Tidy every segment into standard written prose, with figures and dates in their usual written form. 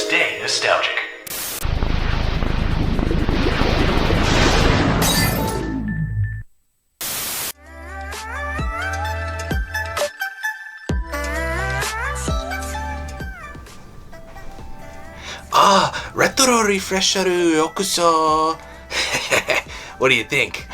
stay nostalgic. Retro refresharu yokuso. What do you think?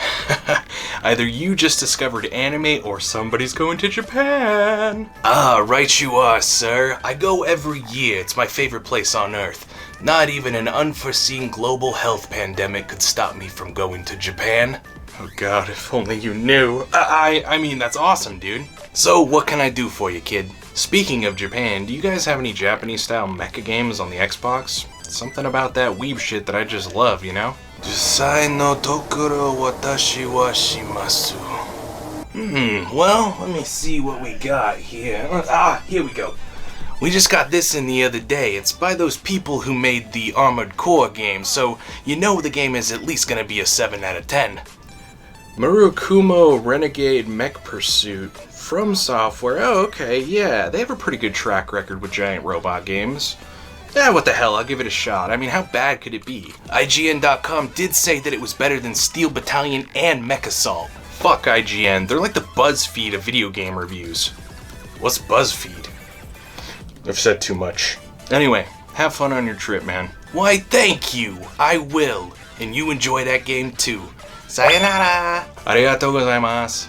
Either you just discovered anime or somebody's going to Japan. Right you are, sir. I go every year. It's my favorite place on Earth. Not even an unforeseen global health pandemic could stop me from going to Japan. Oh god, if only you knew. I mean, that's awesome, dude. So, what can I do for you, kid? Speaking of Japan, do you guys have any Japanese-style mecha games on the Xbox? Something about that weeb shit that I just love, you know? Jusai no tokoro watashi wa shimasu. Well, let me see what we got here. Here we go. We just got this in the other day. It's by those people who made the Armored Core game, so you know the game is at least gonna be a 7 out of 10. Murakumo Renegade Mech Pursuit. From Software. Oh, okay, yeah. They have a pretty good track record with giant robot games. Yeah, what the hell, I'll give it a shot. I mean, how bad could it be? IGN.com did say that it was better than Steel Battalion and Mech Assault. Fuck IGN, they're like the BuzzFeed of video game reviews. What's BuzzFeed? I've said too much. Anyway, have fun on your trip, man. Why, thank you. I will. And you enjoy that game too. Sayonara! Arigatou gozaimasu.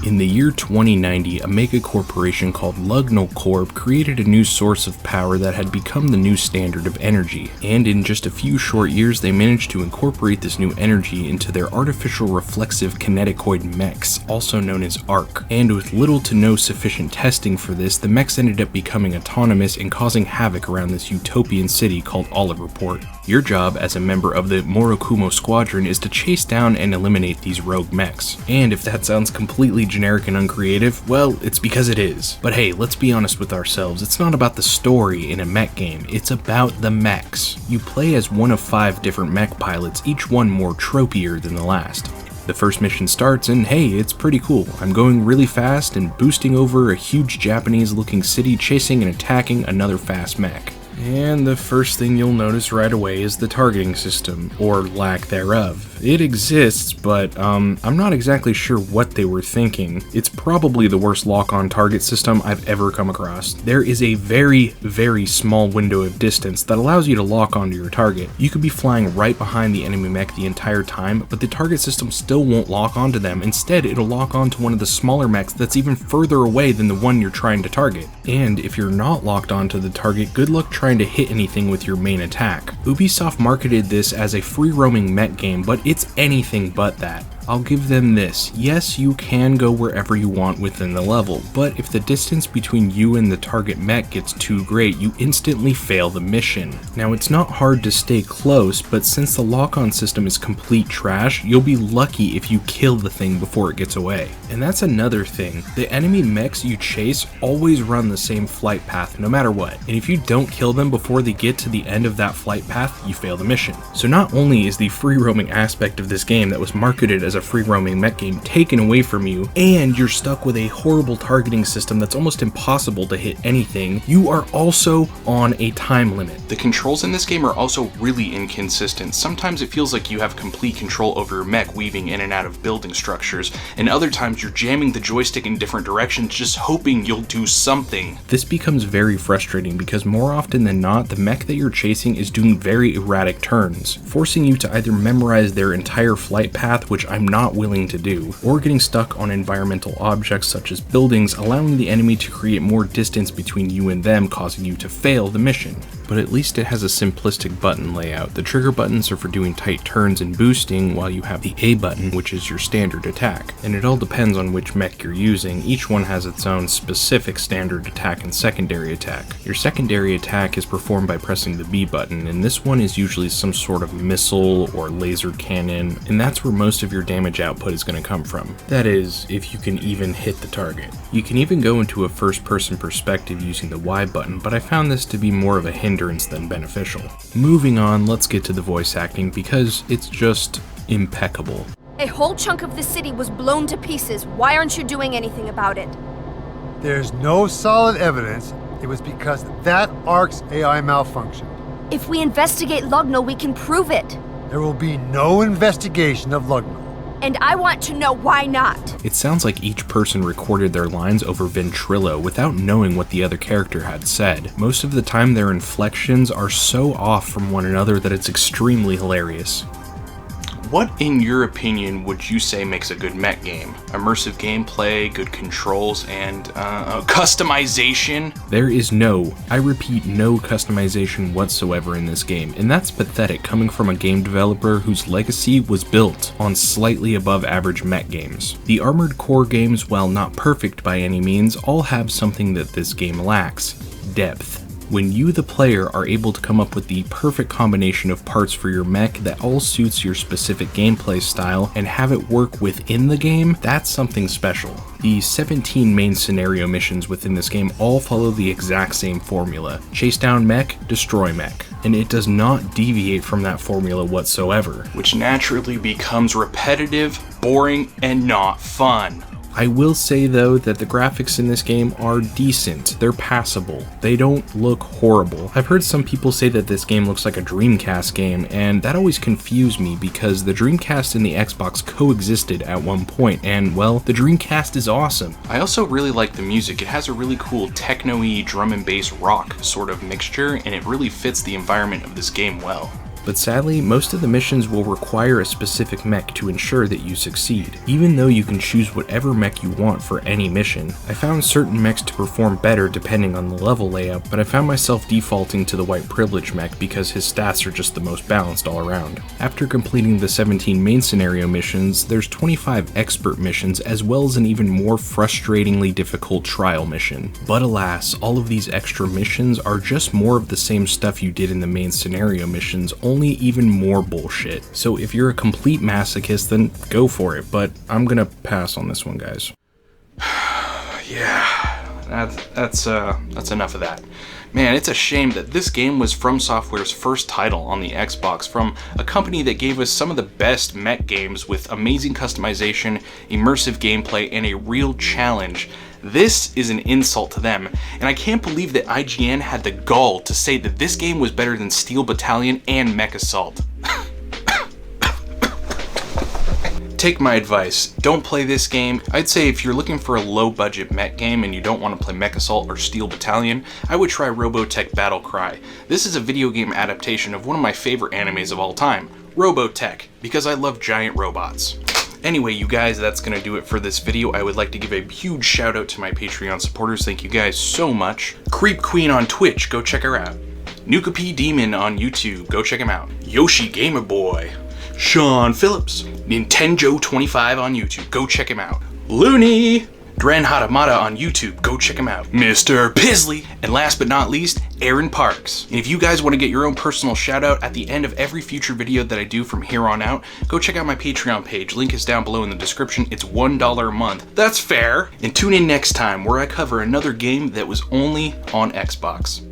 In the year 2090, a mega corporation called Lugno Corp created a new source of power that had become the new standard of energy, and in just a few short years they managed to incorporate this new energy into their artificial reflexive kineticoid mechs, also known as ARC. And with little to no sufficient testing for this, the mechs ended up becoming autonomous and causing havoc around this utopian city called Oliverport. Your job as a member of the Murakumo squadron is to chase down and eliminate these rogue mechs. And if that sounds completely generic and uncreative, well, it's because it is. But hey, let's be honest with ourselves, it's not about the story in a mech game, it's about the mechs. You play as one of 5 different mech pilots, each one more tropier than the last. The first mission starts and hey, it's pretty cool. I'm going really fast and boosting over a huge Japanese looking city, chasing and attacking another fast mech. And the first thing you'll notice right away is the targeting system, or lack thereof. It exists, but I'm not exactly sure what they were thinking. It's probably the worst lock-on target system I've ever come across. There is a very, very small window of distance that allows you to lock onto your target. You could be flying right behind the enemy mech the entire time, but the target system still won't lock onto them. Instead, it'll lock onto one of the smaller mechs that's even further away than the one you're trying to target. And if you're not locked onto the target, good luck trying to hit anything with your main attack. Ubisoft marketed this as a free-roaming mech game, but it's anything but that. I'll give them this. Yes, you can go wherever you want within the level, but if the distance between you and the target mech gets too great, you instantly fail the mission. Now, it's not hard to stay close, but since the lock-on system is complete trash, you'll be lucky if you kill the thing before it gets away. And that's another thing. The enemy mechs you chase always run the same flight path no matter what, and if you don't kill them before they get to the end of that flight path, you fail the mission. So not only is the free roaming aspect of this game that was marketed as a free roaming mech game taken away from you, and you're stuck with a horrible targeting system that's almost impossible to hit anything, you are also on a time limit. The controls in this game are also really inconsistent. Sometimes it feels like you have complete control over your mech weaving in and out of building structures, and other times you're jamming the joystick in different directions just hoping you'll do something. This becomes very frustrating because more often than not, the mech that you're chasing is doing very erratic turns, forcing you to either memorize their entire flight path, which I'm not willing to do, or getting stuck on environmental objects such as buildings, allowing the enemy to create more distance between you and them, causing you to fail the mission. But at least it has a simplistic button layout. The trigger buttons are for doing tight turns and boosting, while you have the A button, which is your standard attack. And it all depends on which mech you're using. Each one has its own specific standard attack and secondary attack. Your secondary attack is performed by pressing the B button, and this one is usually some sort of missile or laser cannon, and that's where most of your damage output is going to come from. That is, if you can even hit the target. You can even go into a first-person perspective using the Y button, but I found this to be more of a hindrance than beneficial. Moving on, let's get to the voice acting because it's just impeccable. A whole chunk of the city was blown to pieces. Why aren't you doing anything about it? There's no solid evidence it was because that ARC's AI malfunctioned. If we investigate Lugno, we can prove it. There will be no investigation of Lugno. And I want to know why not. It sounds like each person recorded their lines over Ventrilo without knowing what the other character had said. Most of the time their inflections are so off from one another that it's extremely hilarious. What, in your opinion, would you say makes a good mech game? Immersive gameplay, good controls, and customization? There is no, I repeat, no customization whatsoever in this game, and that's pathetic coming from a game developer whose legacy was built on slightly above average mech games. The Armored Core games, while not perfect by any means, all have something that this game lacks: depth. When you, the player, are able to come up with the perfect combination of parts for your mech that all suits your specific gameplay style and have it work within the game, that's something special. The 17 main scenario missions within this game all follow the exact same formula: chase down mech, destroy mech, and it does not deviate from that formula whatsoever. Which naturally becomes repetitive, boring, and not fun. I will say though that the graphics in this game are decent, they're passable, they don't look horrible. I've heard some people say that this game looks like a Dreamcast game, and that always confused me because the Dreamcast and the Xbox coexisted at one point, and well, the Dreamcast is awesome. I also really like the music. It has a really cool techno-y drum and bass rock sort of mixture, and it really fits the environment of this game well. But sadly, most of the missions will require a specific mech to ensure that you succeed. Even though you can choose whatever mech you want for any mission, I found certain mechs to perform better depending on the level layout, but I found myself defaulting to the white privilege mech because his stats are just the most balanced all around. After completing the 17 main scenario missions, there's 25 expert missions as well as an even more frustratingly difficult trial mission. But alas, all of these extra missions are just more of the same stuff you did in the main scenario missions, only even more bullshit. So if you're a complete masochist, then go for it, but I'm gonna pass on this one, guys. Yeah, that's enough of that. Man, it's a shame that this game was From Software's first title on the Xbox, from a company that gave us some of the best mech games with amazing customization, immersive gameplay, and a real challenge. This is an insult to them, and I can't believe that IGN had the gall to say that this game was better than Steel Battalion and Mech Assault. Take my advice, don't play this game. I'd say if you're looking for a low-budget mech game and you don't want to play Mech Assault or Steel Battalion, I would try Robotech Battle Cry. This is a video game adaptation of one of my favorite animes of all time, Robotech, because I love giant robots. Anyway, you guys, that's gonna do it for this video. I would like to give a huge shout out to my Patreon supporters. Thank you guys so much. Creep Queen on Twitch, go check her out. Nuka P Demon on YouTube, go check him out. Yoshi Gamer Boy. Sean Phillips. Nintendo25 on YouTube, go check him out. Looney. Dren Hatamata on YouTube, go check him out. Mr. Pisley. And last but not least, Aaron Parks. And if you guys want to get your own personal shout out at the end of every future video that I do from here on out, go check out my Patreon page. Link is down below in the description. It's $1 a month. That's fair. And tune in next time where I cover another game that was only on Xbox.